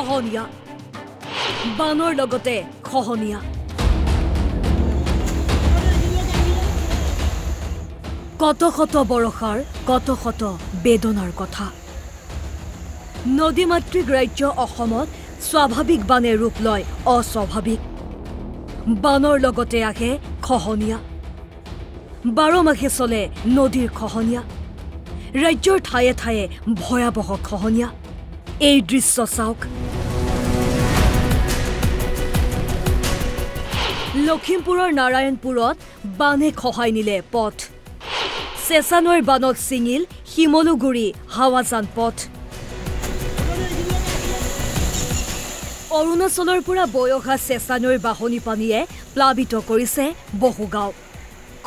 খহনীয়া বানৰ লগতে খহনীয়া কত কত বৰষাৰ কত কত বেদনাৰ কথা নদীমাতৃক ৰাজ্য অসমত স্বাভাৱিক বানে ৰূপ লয় অস্বাভাৱিক বানৰ লগতে আহে খহনীয়া বাৰমাহে চলে নদীৰ খহনীয়া ৰাজ্যৰ ঠায়ে ঠায়ে ভয়াবহ খহনীয়া এই দৃশ্য চাওক লখিমপুৰৰ নাৰায়ণপুৰত বানে খহাই নিলে পথ চেঁচানৈৰ বানত ছিঙিল শিমলুগুৰি হাৱাজান পথ অৰুণাচলৰ পৰা বৈ অহা চেঁচানৈৰ বাহনী পানীয়ে প্লাবিত কৰিছে বহু গাঁও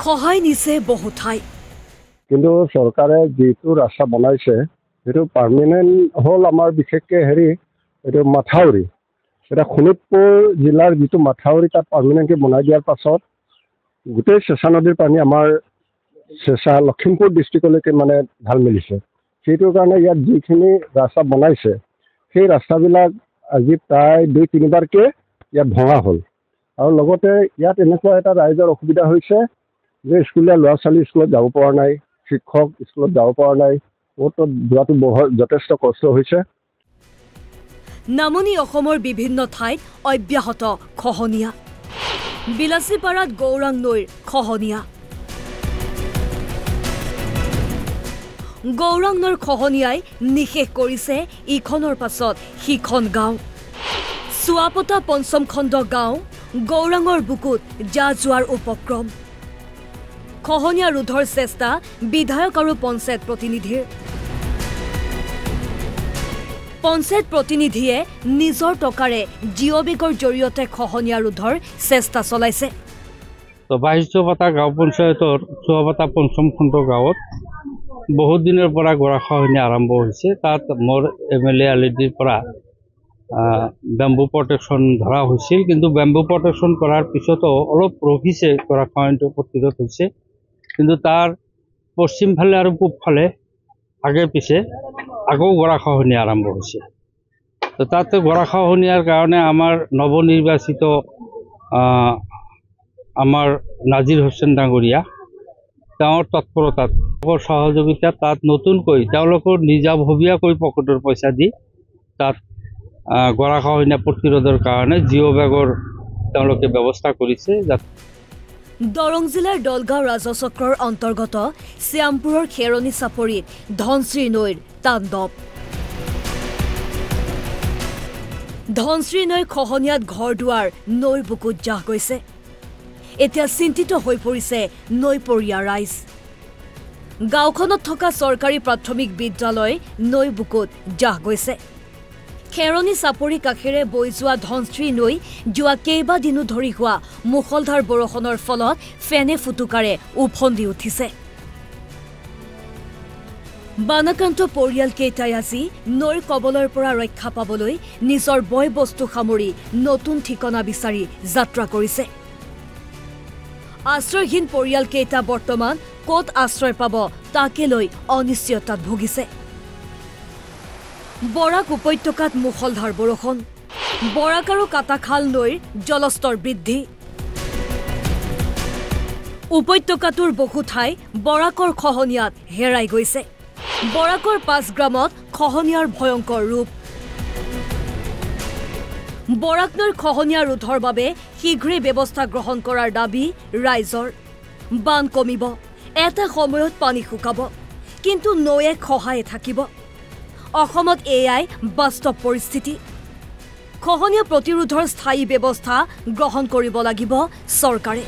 খহাই নিছে বহু ঠাই কিন্তু চৰকাৰে যেটো ৰাস্তা বনাইছে সেইটো পাৰ্মানেন্ট হল আমাৰ বিশেষকে এইটো মাথাউৰি এটা শোণিতপুৰ জিলাৰ যেটো মাথাউৰি তাত পাৰ্মানেন্টলি বনাই দিয়াৰ পাছত গোটেই চেঁচা নদীৰ পানী আমাৰ চেঁচা লখিমপুৰ ডিষ্ট্ৰিক্টলৈকে মানে ঢাল মিলিছে সেইটো কাৰণে ইয়াত যিখিনি ৰাস্তা বনাইছে সেই ৰাস্তাবিলাক আজি প্ৰায় 2-3 বাৰকে ইয়াত ভঙা হ'ল আৰু লগতে ইয়াত এনেকুৱা এটা ৰাইজৰ অসুবিধা হৈছে যে স্কুলীয়া ল'ৰা ছোৱালী স্কুলত যাব পৰা নাই শিক্ষক স্কুলত যাব পৰা নাই বহুত যোৱাটো যথেষ্ট কষ্ট হৈছে নামনি অসমৰ বিভিন্ন ঠাইত অব্যাহত খহনীয়া বিলাসীপাৰাত গৌৰাং নৈৰ খহনীয়া গৌৰাং নৈৰ খহনীয়াই নিশেষ কৰিছে ইখনৰ পাছত সিখন গাঁও চুৱাপতা পঞ্চম খণ্ড গাঁও গৌৰাঙৰ বুকুত যা যোৱাৰ উপক্ৰম খহনীয়া ৰোধৰ চেষ্টা বিধায়ক আৰু পঞ্চায়ত প্ৰতিনিধিৰ পঞ্চায়ত প্ৰতিনিধিয়ে নিজৰ টকাৰে জিঅ'বেগৰ জৰিয়তে খহনীয়া ৰোধৰ চেষ্টা চলাইছে তো 22 চুৱাপতা গাঁও পঞ্চায়তৰ চুৱাপতা পঞ্চম খণ্ড গাঁৱত বহুত দিনৰ পৰা গৰাখহনীয়া আৰম্ভ হৈছে তাত মোৰ এমএলএ আলিদিৰ পৰা বেম্বু প্ৰটেকশ্যন ধৰা হৈছিল কিন্তু বেম্বু প্ৰটেকশ্যন কৰাৰ পিছতো অলপ ৰখিছে গৰাখহনীয়াটো প্ৰতিৰোধ হৈছে কিন্তু তাৰ পশ্চিম ফালে আৰু পূব ফালে আগে পিছে আকৌ গৰাখহনীয়া আৰম্ভ হৈছে তো তাত গৰাখহনীয়াৰ কাৰণে আমাৰ নৱনিৰ্বাচিত আমাৰ নাজিৰ হোসেন ডাঙৰীয়া তেওঁৰ তৎপৰতাত সহযোগিতাত তাত নতুনকৈ তেওঁলোকৰ নিজাববীয়াকৈ পকেটৰ পইচা দি তাত গৰাখহনীয়া প্ৰতিৰোধৰ কাৰণে জিঅ'বেগৰ তেওঁলোকে ব্যৱস্থা কৰিছে দৰং জিলাৰ দলগাঁও ৰাজচক্ৰৰ অন্তৰ্গত শ্যামপুৰৰ খেৰণী চাপৰিত ধনশ্ৰী নৈৰ তাণ্ডৱ ধনশ্ৰী নৈৰ খহনীয়াত ঘৰ দুৱাৰ নৈৰ বুকুত জাহ গৈছে এতিয়া চিন্তিত হৈ পৰিছে নৈপৰীয়া ৰাইজ গাঁওখনত থকা চৰকাৰী প্ৰাথমিক বিদ্যালয় নৈ বুকুত জাহ গৈছে খেৰণী চাপৰি কাষেৰে বৈ যোৱা ধনশ্ৰী নৈ যোৱা কেইবাদিনো ধৰি হোৱা মুখলধাৰ বৰষুণৰ ফলত ফেনে ফুটুকাৰে উফন্দি উঠিছে বানাক্ৰান্ত পৰিয়ালকেইটাই আজি নৈৰ কবলৰ পৰা ৰক্ষা পাবলৈ নিজৰ বয় বস্তু সামৰি নতুন ঠিকনা বিচাৰি যাত্ৰা কৰিছে আশ্ৰয়হীন পৰিয়ালকেইটা বৰ্তমান ক'ত আশ্ৰয় পাব তাকে লৈ অনিশ্চয়তাত ভুগিছে বৰাক উপত্যকাত মুখলধাৰ বৰষুণ বৰাক আৰু কাটাখাল নৈৰ জলস্তৰ বৃদ্ধি উপত্যকাটোৰ বহু ঠাই বৰাকৰ খহনীয়াত হেৰাই গৈছে বৰাকৰ 5 গ্ৰামত খহনীয়াৰ ভয়ংকৰ ৰূপ বৰাক নৈৰ খহনীয়া ৰোধৰ বাবে শীঘ্ৰেই ব্যৱস্থা গ্ৰহণ কৰাৰ দাবী ৰাইজৰ বান কমিব এটা সময়ত পানী শুকাব কিন্তু নৈয়ে খহাই থাকিব অসমত এয়াই বাস্তৱ পৰিস্থিতি খহনীয়া প্ৰতিৰোধৰ স্থায়ী ব্যৱস্থা গ্ৰহণ কৰিব লাগিব চৰকাৰে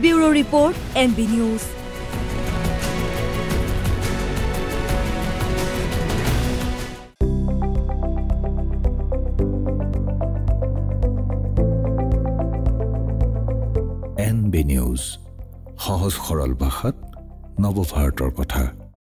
bureau report NB news NB news সহজ সৰল ভাষাত নৱভাৰতৰ কথা।